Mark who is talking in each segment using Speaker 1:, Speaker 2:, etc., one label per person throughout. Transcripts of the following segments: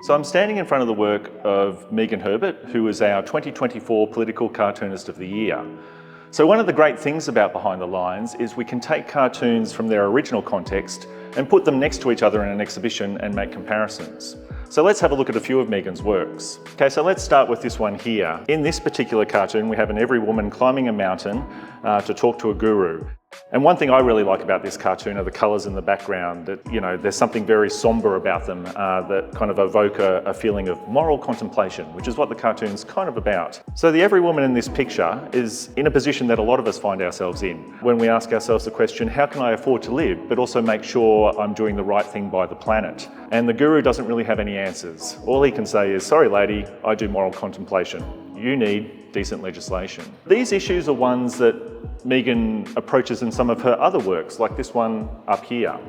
Speaker 1: So I'm standing in front of the work of Megan Herbert, who is our 2024 Political Cartoonist of the Year. So one of the great things about Behind the Lines is we can take cartoons from their original context and put them next to each other in an exhibition and make comparisons. So let's have a look at a few of Megan's works. Okay, so let's start with this one here. In this particular cartoon, we have an every woman climbing a mountain to talk to a guru. And one thing I really like about this cartoon are the colours in the background. That, you know, there's something very sombre about them that kind of evoke a feeling of moral contemplation, which is what the cartoon's kind of about. So the every woman in this picture is in a position that a lot of us find ourselves in when we ask ourselves the question, how can I afford to live, but also make sure I'm doing the right thing by the planet? And the guru doesn't really have any answers. All he can say is, sorry lady, I do moral contemplation. You need decent legislation. These issues are ones that Megan approaches in some of her other works, like this one up here.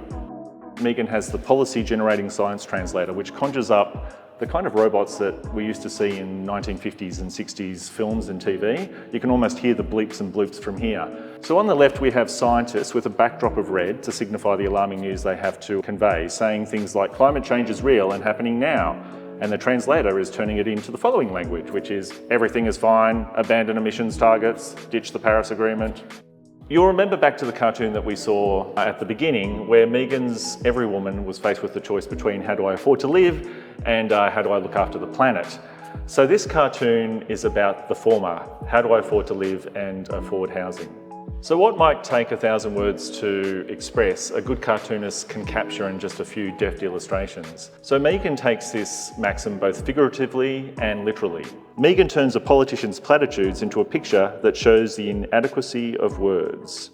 Speaker 1: Megan has the policy generating science translator, which conjures up the kind of robots that we used to see in 1950s and 60s films and TV. You can almost hear the bleeps and bloops from here. So on the left we have scientists with a backdrop of red to signify the alarming news they have to convey, saying things like climate change is real and happening now. And the translator is turning it into the following language, which is everything is fine, abandon emissions targets, ditch the Paris Agreement. You'll remember back to the cartoon that we saw at the beginning, where Megan's every woman was faced with the choice between how do I afford to live and how do I look after the planet. So this cartoon is about the former, how do I afford to live and afford housing. So what might take 1,000 words to express, a good cartoonist can capture in just a few deft illustrations. So Megan takes this maxim both figuratively and literally. Megan turns a politician's platitudes into a picture that shows the inadequacy of words.